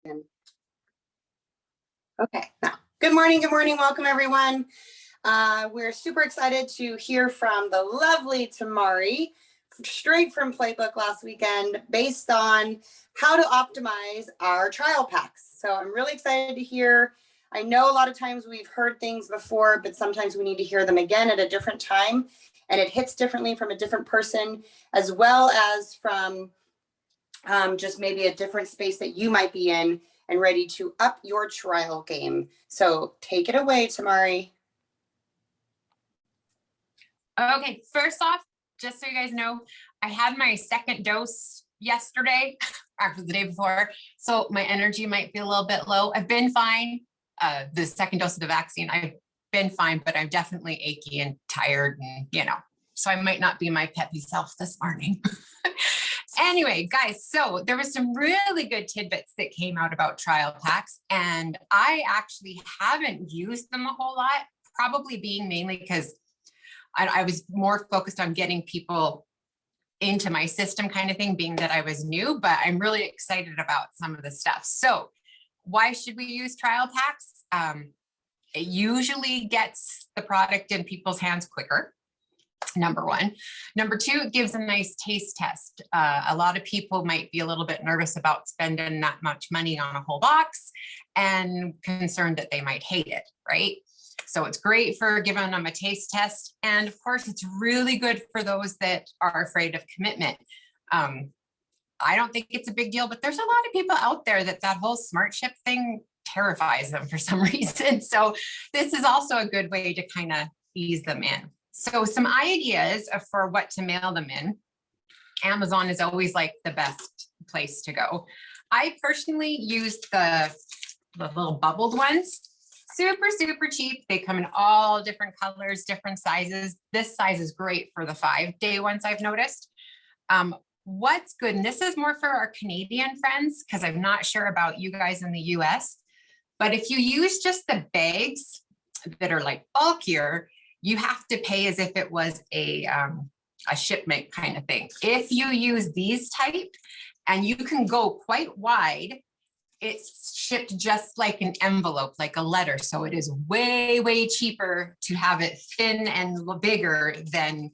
Okay, now, good morning, welcome everyone. We're super excited to hear from the lovely Tamari, straight from Playbook last weekend, based on how to optimize our trial packs. So I'm really excited to hear. I know a lot of times we've heard things before, but sometimes we need to hear them again at a different time, and it hits differently from a different person, as well as from just maybe a different space that you might be in and ready to up your trial game. So take it away, Tamari. Okay, first off, just so you guys know, I had my second dose yesterday, actually the day before, so my energy might be a little bit low. I've been fine. The second dose of the vaccine, I've been fine, but I'm definitely achy and tired, and so I might not be my peppy self this morning. Anyway, guys, so there was some really good tidbits that came out about trial packs, and I actually haven't used them a whole lot, probably being mainly because I was more focused on getting people into my system kind of thing, being that I was new, but I'm really excited about some of the stuff. So why should we use trial packs? It usually gets the product in people's hands quicker. Number one. Number two, it gives a nice taste test. A lot of people might be a little bit nervous about spending that much money on a whole box and concerned that they might hate it, right? So it's great for giving them a taste test. And of course, it's really good for those that are afraid of commitment. I don't think it's a big deal, but there's a lot of people out there that whole smart ship thing terrifies them for some reason. So this is also a good way to kind of ease them in. So some ideas for what to mail them in. Amazon is always like the best place to go. I personally used the little bubbled ones. Super, super cheap. They come in all different colors, different sizes. This size is great for the 5-day ones, I've noticed. What's good, and this is more for our Canadian friends, because I'm not sure about you guys in the US, but if you use just the bags that are like bulkier, you have to pay as if it was a shipment kind of thing. If you use these type, and you can go quite wide, it's shipped just like an envelope, like a letter. So it is way, way cheaper to have it thin and bigger than,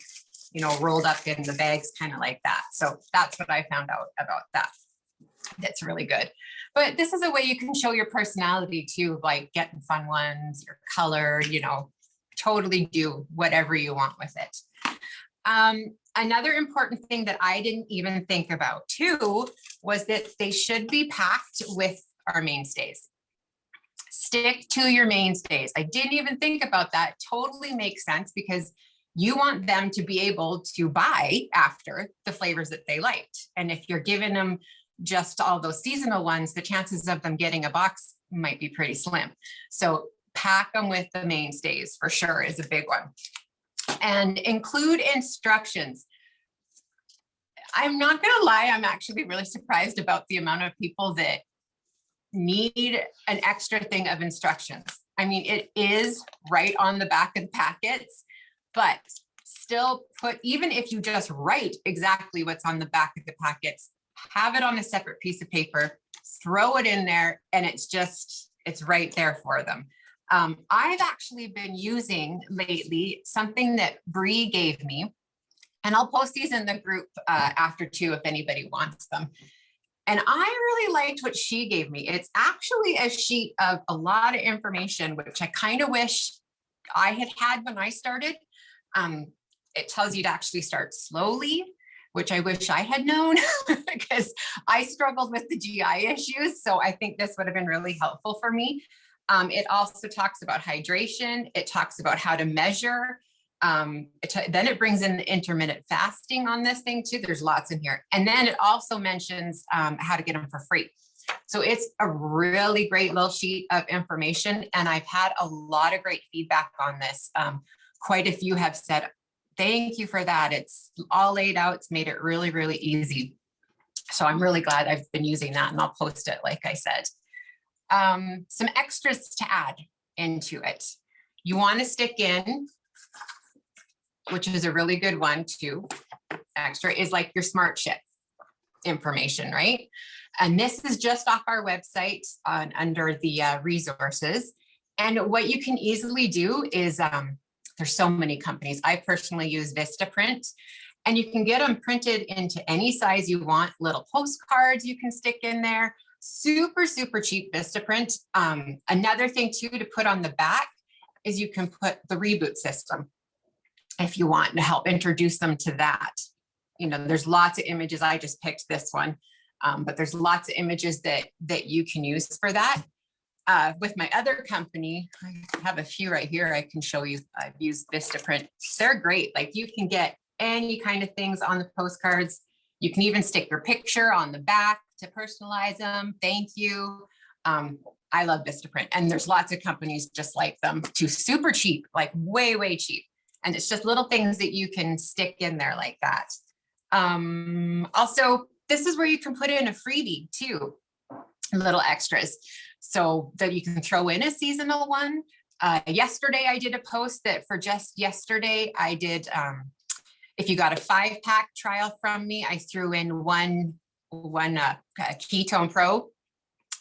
rolled up in the bags, kind of like that. So that's what I found out about that. That's really good. But this is a way you can show your personality too, like getting fun ones, your color, totally do whatever you want with it. Another important thing that I didn't even think about too was that they should be packed with our mainstays. Stick to your mainstays. I didn't even think about that. Totally makes sense, because you want them to be able to buy after the flavors that they liked. And if you're giving them just all those seasonal ones, the chances of them getting a box might be pretty slim. So pack them with the mainstays for sure is a big one. And include instructions. I'm not going to lie, I'm actually really surprised about the amount of people that need an extra thing of instructions. I mean, it is right on the back of the packets, but still even if you just write exactly what's on the back of the packets, have it on a separate piece of paper, throw it in there, and it's right there for them. I've actually been using lately something that Bree gave me, and I'll post these in the group after too, if anybody wants them. And I really liked what she gave me. It's actually a sheet of a lot of information, which I kind of wish I had when I started. It tells you to actually start slowly, which I wish I had known because I struggled with the GI issues. So I think this would have been really helpful for me. It also talks about hydration. It talks about how to measure. Then it brings in the intermittent fasting on this thing too. There's lots in here. And then it also mentions how to get them for free. So it's a really great little sheet of information. And I've had a lot of great feedback on this. Quite a few have said, thank you for that. It's all laid out. It's made it really, really easy. So I'm really glad I've been using that, and I'll post it, like I said. Some extras to add into it. You want to stick in, which is a really good one too. Extra is like your smart ship information, right? And this is just off our website under the resources. And what you can easily do is, there's so many companies. I personally use Vistaprint, and you can get them printed into any size you want. Little postcards you can stick in there. Super, super cheap Vistaprint. Another thing too to put on the back is you can put the reboot system if you want to help introduce them to that. You know, there's lots of images. I just picked this one, but there's lots of images that you can use for that. With my other company, I have a few right here I can show you. I've used Vistaprint. They're great. Like you can get any kind of things on the postcards. You can even stick your picture on the back to personalize them. Thank you. I love Vistaprint, and there's lots of companies just like them too. Super cheap, like way, way cheap. And it's just little things that you can stick in there like that. Also, this is where you can put in a freebie too, little extras, so that you can throw in a seasonal one. Yesterday, I did a post that for just yesterday, I did, if you got a 5-pack trial from me, I threw in one Ketone Pro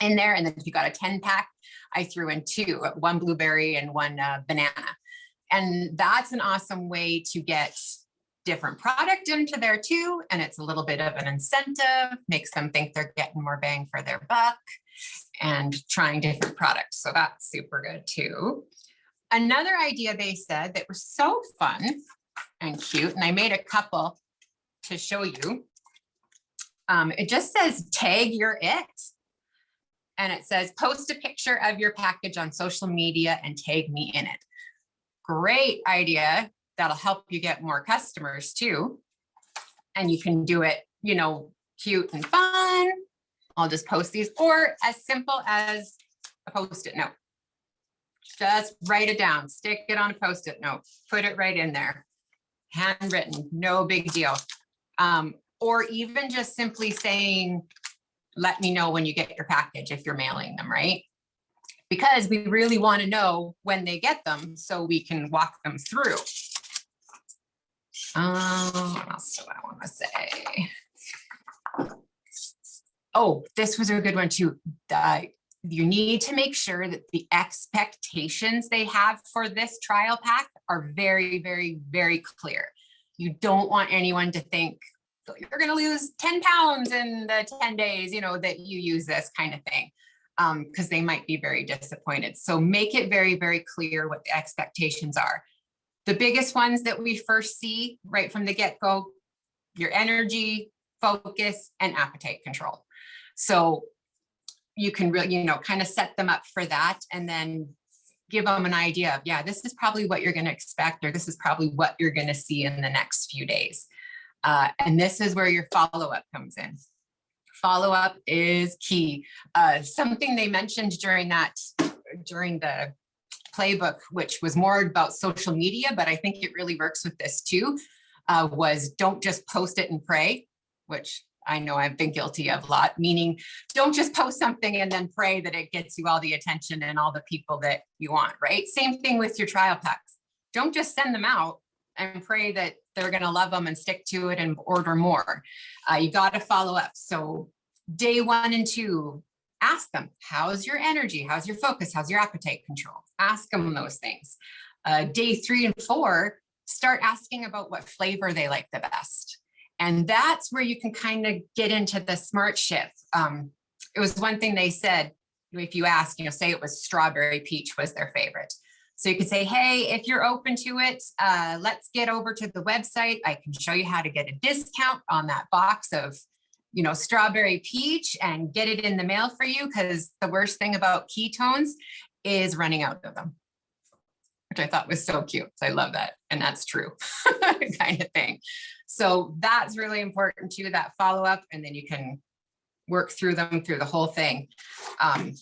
in there. And then if you got a 10-pack, I threw in 2, one blueberry and one banana. And that's an awesome way to get different product into there too. And it's a little bit of an incentive, makes them think they're getting more bang for their buck and trying different products. So that's super good too. Another idea they said that was so fun and cute, and I made a couple to show you. It just says, tag your it. And it says, post a picture of your package on social media and tag me in it. Great idea. That'll help you get more customers too. And you can do it, you know, cute and fun. I'll just post these, or as simple as a Post-it note. Just write it down, stick it on a Post-it note, put it right in there. Handwritten, no big deal. Or even just simply saying, let me know when you get your package if you're mailing them, right? Because we really want to know when they get them so we can walk them through. What else do I want to say? Oh, this was a good one too. You need to make sure that the expectations they have for this trial pack are very, very, very clear. You don't want anyone to think you're going to lose 10 pounds in the 10 days, you know, that you use this kind of thing, because they might be very disappointed. So make it very, very clear what the expectations are. The biggest ones that we first see right from the get-go, your energy, focus, and appetite control. So you can really, you know, kind of set them up for that, and then give them an idea of, yeah, this is probably what you're going to expect, or this is probably what you're going to see in the next few days. And this is where your follow-up comes in. Follow-up is key. Something they mentioned during the playbook, which was more about social media, but I think it really works with this too, was don't just post it and pray, which I know I've been guilty of a lot, meaning don't just post something and then pray that it gets you all the attention and all the people that you want, right? Same thing with your trial packs. Don't just send them out and pray that they're going to love them and stick to it and order more. You got to follow up. So day 1 and 2, ask them, how's your energy? How's your focus? How's your appetite control? Ask them those things. Day 3 and 4, start asking about what flavor they like the best. And that's where you can kind of get into the smart shift. It was one thing they said, if you ask, you know, say it was strawberry peach was their favorite. So you could say, hey, if you're open to it, let's get over to the website. I can show you how to get a discount on that box of, you know, strawberry peach and get it in the mail for you. Because the worst thing about ketones is running out of them, which I thought was so cute. So I love that. And that's true kind of thing. So that's really important too, that follow-up, and then you can work through them through the whole thing. And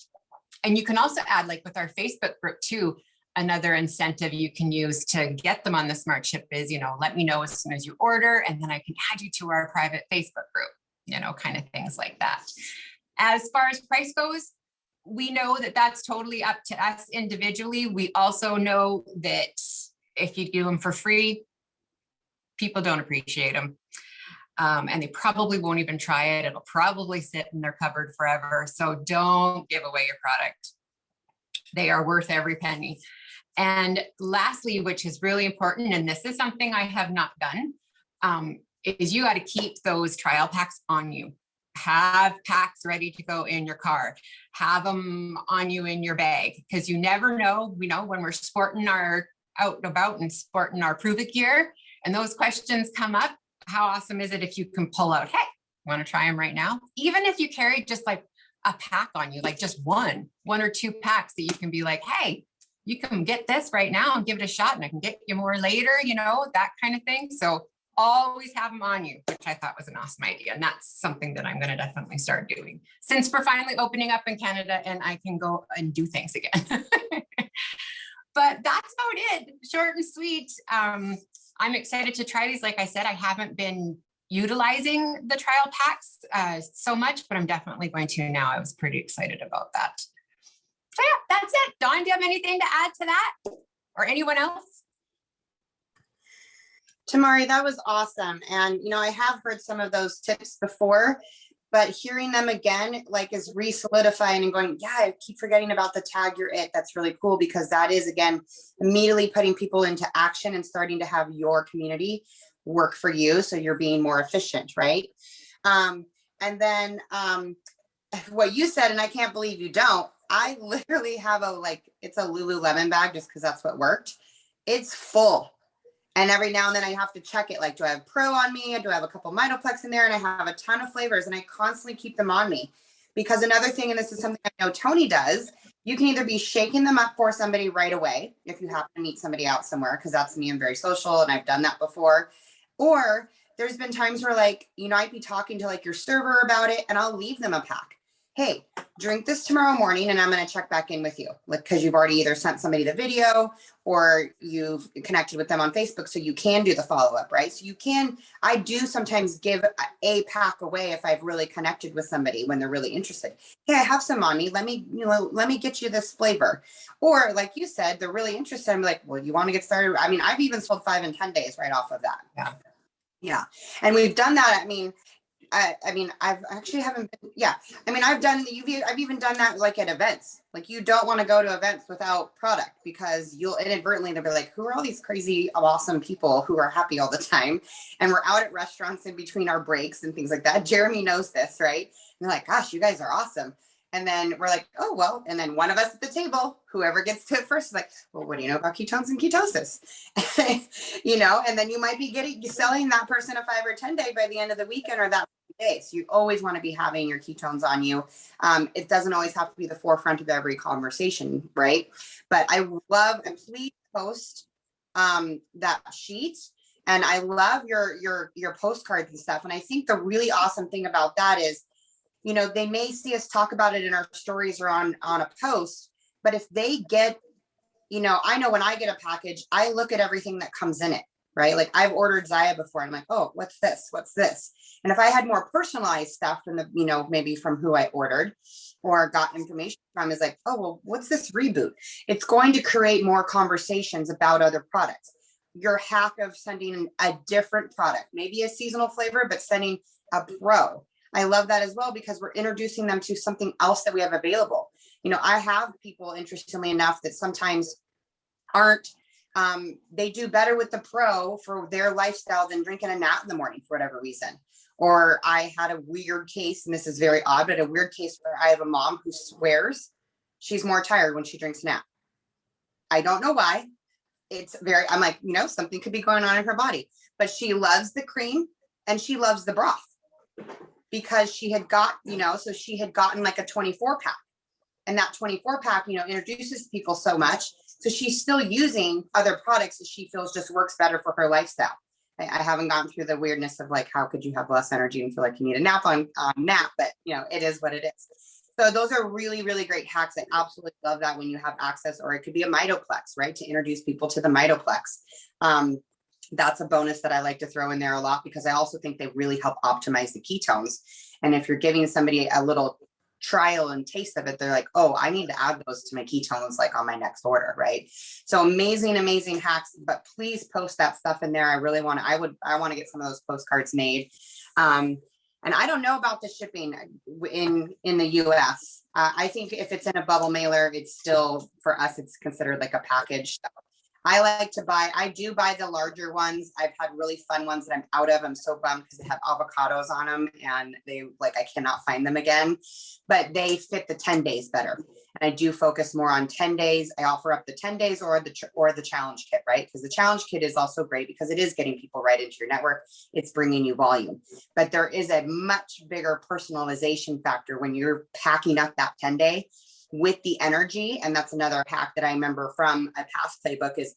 you can also add, like with our Facebook group too, another incentive you can use to get them on the Smart Ship is, you know, let me know as soon as you order, and then I can add you to our private Facebook group, you know, kind of things like that. As far as price goes, we know that that's totally up to us individually. We also know that if you do them for free, people don't appreciate them. And they probably won't even try it. It'll probably sit in their cupboard forever. So don't give away your product. They are worth every penny. And lastly, which is really important, and this is something I have not done, is you got to keep those trial packs on you. Have packs ready to go in your car. Have them on you in your bag, because you never know, when we're sporting our out and about and sporting our Prove It gear, and those questions come up, how awesome is it if you can pull out, hey, want to try them right now? Even if you carry just like a pack on you, like just one or two packs that you can be like, hey, you can get this right now and give it a shot, and I can get you more later, that kind of thing. So always have them on you, which I thought was an awesome idea. And that's something that I'm going to definitely start doing since we're finally opening up in Canada and I can go and do things again. But that's about it. Short and sweet. I'm excited to try these. Like I said, I haven't been utilizing the trial packs so much, but I'm definitely going to now. I was pretty excited about that. So yeah, that's it. Dawn, do you have anything to add to that? Or anyone else? Tamari, that was awesome. And, I have heard some of those tips before, but hearing them again, is re-solidifying and going, yeah, I keep forgetting about the tag you're it. That's really cool, because that is, again, immediately putting people into action and starting to have your community work for you. So you're being more efficient, right? And then what you said, and I can't believe you don't, I literally have it's a Lululemon bag just because that's what worked. It's full. And every now and then I have to check it. Do I have Pro on me? Do I have a couple Mitoplex in there? And I have a ton of flavors, and I constantly keep them on me. Because another thing, and this is something I know Tony does, you can either be shaking them up for somebody right away if you happen to meet somebody out somewhere, because that's me. I'm very social and I've done that before. Or there's been times where I'd be talking to your server about it, and I'll leave them a pack. Hey, drink this tomorrow morning and I'm going to check back in with you, because you've already either sent somebody the video or you've connected with them on Facebook, so you can do the follow-up, right? So I do sometimes give a pack away if I've really connected with somebody when they're really interested. Hey, I have some on me. Let me get you this flavor. Or like you said, they're really interested. I'm like, well, you want to get started? I mean, I've even sold 5 and 10 days right off of that. Yeah. Yeah. And we've done that. I've actually haven't been, yeah. I've even done that at events. You don't want to go to events without product, because you'll inadvertently, they'll be like, who are all these crazy, awesome people who are happy all the time? And we're out at restaurants in between our breaks and things like that. Jeremy knows this, right? And they're like, gosh, you guys are awesome. And then we're like, oh, well, and then one of us at the table, whoever gets to it first, is like, well, what do you know about ketones and ketosis? And then you might be selling that person a 5 or 10 day by the end of the weekend or that day. So you always want to be having your ketones on you. It doesn't always have to be the forefront of every conversation, right? But please post that sheet. And I love your postcards and stuff. And I think the really awesome thing about that is, they may see us talk about it in our stories or on a post, but if they get, I know when I get a package, I look at everything that comes in it, right? I've ordered Zaya before, and I'm like, oh, what's this? What's this? And if I had more personalized stuff from maybe from who I ordered or got information from, is like, oh, well, what's this reboot? It's going to create more conversations about other products. Your hack of sending a different product, maybe a seasonal flavor, but sending a Pro. I love that as well, because we're introducing them to something else that we have available. I have people, interestingly enough, that sometimes aren't, they do better with the Pro for their lifestyle than drinking a nat in the morning for whatever reason. Or I had a weird case, and this is very odd, but a weird case where I have a mom who swears she's more tired when she drinks nat. I don't know why. I'm like, something could be going on in her body, but she loves the cream and she loves the broth. Because she had got, so she had gotten a 24 pack, and that 24 pack, introduces people so much. So she's still using other products that she feels just works better for her lifestyle. I haven't gone through the weirdness of how could you have less energy and feel like you need a nap on nap, but it is what it is. So those are really, really great hacks. I absolutely love that when you have access, or it could be a Mitoplex, right? To introduce people to the Mitoplex. That's a bonus that I like to throw in there a lot, because I also think they really help optimize the ketones. And if you're giving somebody a little trial and taste of it, they're like, oh, I need to add those to my ketones, like on my next order, right? So amazing, amazing hacks, but please post that stuff in there. I really want to, I want to get some of those postcards made. And I don't know about the shipping in the US. I think if it's in a bubble mailer, it's still, for us, it's considered like a package. So I do buy the larger ones. I've had really fun ones that I'm out of. I'm so bummed because they have avocados on them and I cannot find them again, but they fit the 10 days better. And I do focus more on 10 days. I offer up the 10 days or the challenge kit, right? Because the challenge kit is also great because it is getting people right into your network. It's bringing you volume, but there is a much bigger personalization factor when you're packing up that 10-day with the energy. And that's another hack that I remember from a past playbook is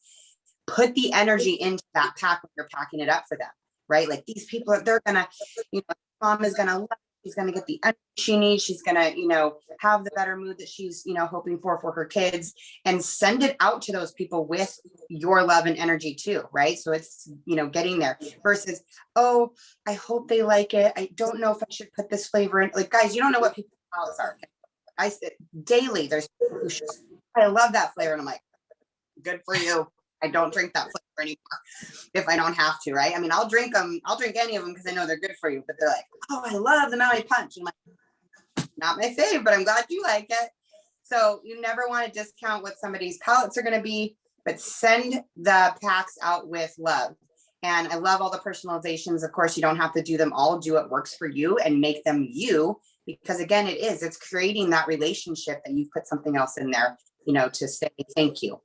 put the energy into that pack when you're packing it up for them, right? Like these people, they're gonna, mom is gonna love, she's gonna get the energy she needs, she's gonna, have the better mood that she's, hoping for her kids, and send it out to those people with your love and energy too, right? So it's, getting there versus, oh, I hope they like it. I don't know if I should put this flavor in. Like, guys, you don't know what people's palates are. I said daily, there's people who I love that flavor. And I'm like, good for you. I don't drink that flavor anymore if I don't have to, right? I mean, I'll drink any of them because I know they're good for you, but they're like, oh, I love the Maui Punch. I'm like, not my fave, but I'm glad you like it. So you never want to discount what somebody's palates are going to be, but send the packs out with love. And I love all the personalizations. Of course, you don't have to do them all. Do what works for you and make them you. Because again, it's creating that relationship that you've put something else in there, to say thank you.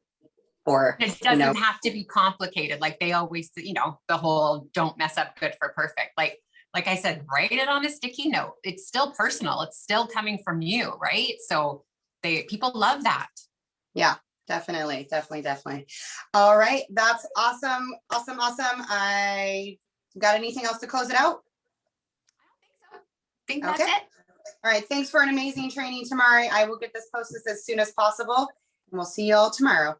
Or it doesn't have to be complicated. Like they always, the whole don't mess up good for perfect. Like I said, write it on a sticky note. It's still personal. It's still coming from you, right? So people love that. Yeah, definitely. All right. That's awesome. I got anything else to close it out? I think that's it. All right. Thanks for an amazing training, Tamari. I will get this posted as soon as possible, and we'll see you all tomorrow.